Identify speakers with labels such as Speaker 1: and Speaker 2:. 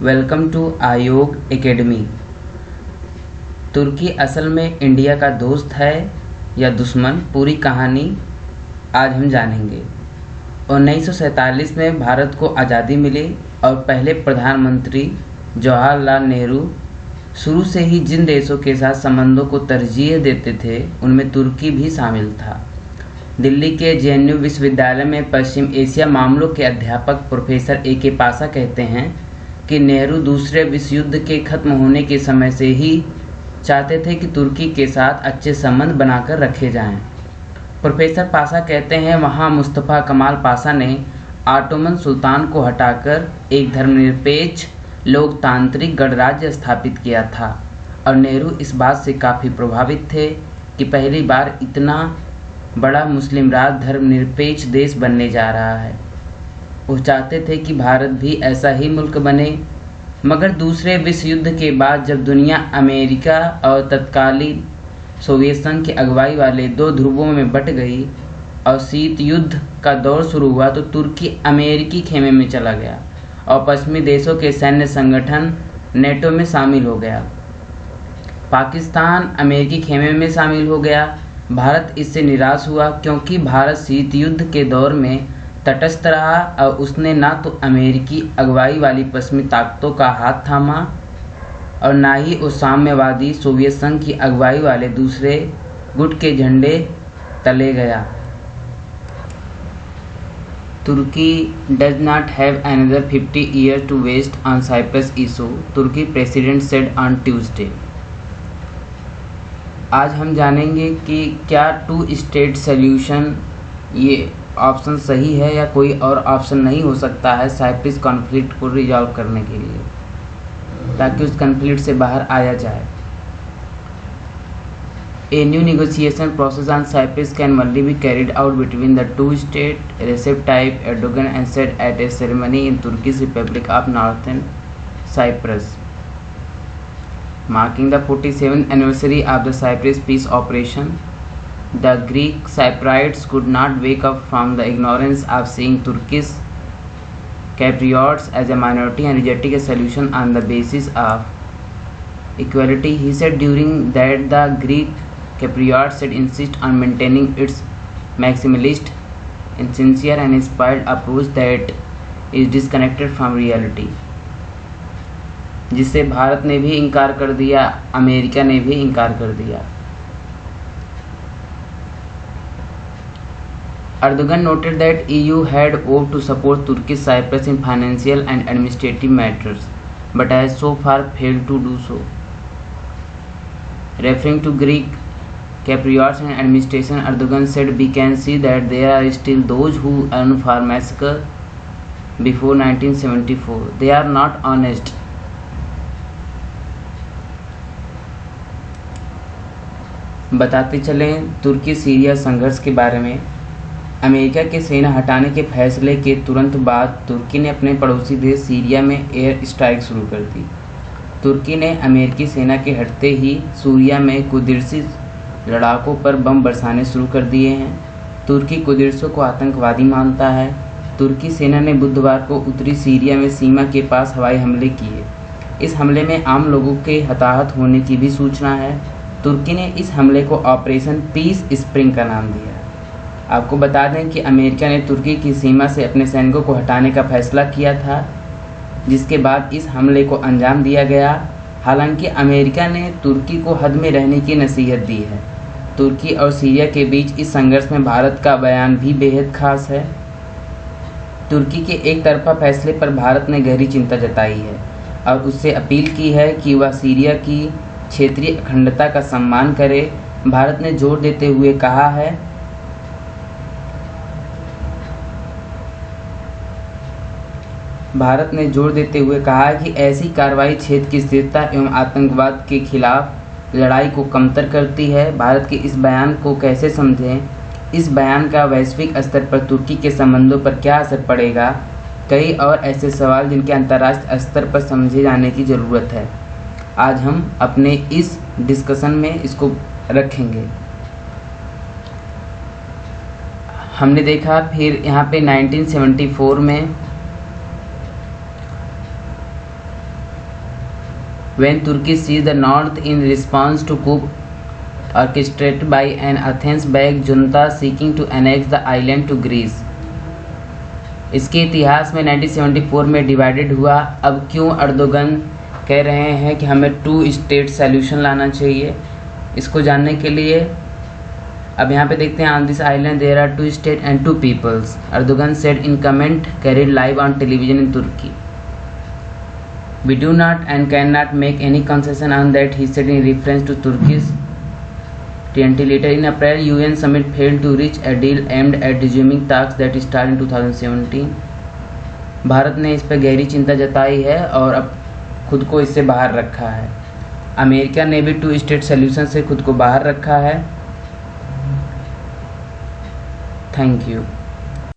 Speaker 1: Welcome to आयोग academy. तुर्की असल में इंडिया का दोस्त है या दुश्मन, पूरी कहानी आज हम जानेंगे। 1947 में भारत को आज़ादी मिली और पहले प्रधानमंत्री जवाहरलाल नेहरू शुरू से ही जिन देशों के साथ संबंधों को तरजीह देते थे उनमें तुर्की भी शामिल था। दिल्ली के जेएनयू विश्वविद्यालय में पश्चिम एशिया मामलों के अध्यापक प्रोफेसर ए.के. पासा कहते हैं कि नेहरू दूसरे विश्व युद्ध के खत्म होने के समय से ही चाहते थे कि तुर्की के साथ अच्छे संबंध बनाकर रखे जाएं। प्रोफेसर पासा कहते हैं वहां मुस्तफ़ा कमाल पासा ने ऑटोमन सुल्तान को हटाकर एक धर्मनिरपेक्ष लोकतांत्रिक गणराज्य स्थापित किया था और नेहरू इस बात से काफ़ी प्रभावित थे कि पहली बार इतना बड़ा मुस्लिम राज धर्मनिरपेक्ष देश बनने जा रहा है। वो चाहते थे कि भारत भी ऐसा ही मुल्क बने। मगर दूसरे विश्व युद्ध के बाद जब दुनिया अमेरिका और तत्कालीन सोवियत संघ की अगुवाई वाले दो ध्रुवों में बट गई और शीत युद्ध का दौर शुरू हुआ तो तुर्की अमेरिकी खेमे में चला गया और पश्चिमी देशों के सैन्य संगठन नेटो में शामिल हो गया। पाकिस्तान अमेरिकी खेमे में शामिल हो गया। भारत इससे निराश हुआ क्योंकि भारत शीत युद्ध के दौर में तटस्थ रहा और उसने ना तो अमेरिकी अगुवाई वाली पश्चिमी ताकतों का हाथ थामा और ना ही उस साम्यवादी सोवियत संघ की अगुवाई वाले दूसरे गुट के झंडे तले गया। तुर्की does not have another 50 years to waste on Cyprus issue, तुर्की प्रेसिडेंट सेड ऑन ट्यूसडे। आज हम जानेंगे कि क्या 2 स्टेट सॉल्यूशन ये ऑप्शन सही है या कोई और ऑप्शन नहीं हो सकता है साइप्रस कॉन्फ्लिक्ट को रिजॉल्व करने के लिए, ताकि उस कॉन्फ्लिक्ट से बाहर आया जाए। A new negotiation process on Cyprus can only be carried out between the two states, Recep Tayyip Erdogan and said at a ceremony in Turkish Republic of Northern Cyprus, marking the 47th anniversary of the Cyprus peace operation. The Greek Cypriots could not wake up from the ignorance of seeing Turkish Cypriots as a minority and rejecting a solution on the basis of equality. He said during that the Greek Cypriots should insist on maintaining its maximalist, insincere and spoiled approach that is disconnected from reality. जिससे भारत ने भी इनकार कर दिया, America ने भी इनकार कर दिया। Erdogan noted that EU had vowed to support Turkish Cyprus in financial and administrative matters, but has so far failed to do so. Referring to Greek Cypriots and administration, Erdogan said, "We can see that there are still those who earn for massacre before 1974. They are not honest." बताते चलें तुर्की Syria संघर्ष के बारे में। America के सेना हटाने के फैसले के तुरंत बाद तुर्की ने अपने पड़ोसी देश सीरिया में एयर स्ट्राइक शुरू कर दी। तुर्की ने अमेरिकी सेना के हटते ही सीरिया में कुर्दिश लड़ाकों पर बम बरसाने शुरू कर दिए हैं। तुर्की कुर्दिशों को आतंकवादी मानता है। तुर्की सेना ने बुधवार को उत्तरी सीरिया में सीमा के पास हवाई हमले किए। इस हमले में आम लोगों के हताहत होने की भी सूचना है। तुर्की ने इस हमले को ऑपरेशन पीस स्प्रिंग का नाम दिया। आपको बता दें कि अमेरिका ने तुर्की की सीमा से अपने सैनिकों को हटाने का फैसला किया था, जिसके बाद इस हमले को अंजाम दिया गया। हालांकि अमेरिका ने तुर्की को हद में रहने की नसीहत दी है। तुर्की और सीरिया के बीच इस संघर्ष में भारत का बयान भी बेहद खास है। तुर्की के एक तरफा फैसले पर भारत ने गहरी चिंता जताई है और उससे अपील की है कि वह सीरिया की क्षेत्रीय अखंडता का सम्मान करे। भारत ने जोर देते हुए कहा है कि ऐसी कार्रवाई क्षेत्र की स्थिरता एवं आतंकवाद के खिलाफ लड़ाई को कमतर करती है। भारत के इस बयान को कैसे समझें? इस बयान का वैश्विक स्तर पर तुर्की के संबंधों पर क्या असर पड़ेगा? कई और ऐसे सवाल जिनके अंतर्राष्ट्रीय स्तर पर समझे जाने की ज़रूरत है। आज हम अपने इस डिस्कशन में इसको रखेंगे। हमने देखा फिर यहाँ पे 1974 में when Turkey seized the north in response to coup orchestrated by an Athens-backed junta seeking to annex the island to Greece। इसके इतिहास में 1974 में डिवाइडेड हुआ। अब क्यों अर्दोगन कह रहे हैं कि हमें 2 स्टेट सॉल्यूशन लाना चाहिए, इसको जानने के लिए अब यहाँ पे देखते हैं। On this island there are 2 state and 2 peoples, Erdogan said in comment carried live on television in Turkey. We do not and cannot make any concession on that, he said in reference to Turkey's TNT leader. In April, UN summit failed to reach a deal aimed at resuming talks that started in 2017। Bharat ने इस पर गहरी चिंता जताई है और अब खुद को इससे बाहर रखा है। अमेरिका ने भी 2 स्टेट सॉल्यूशन से खुद को बाहर रखा है। Thank you.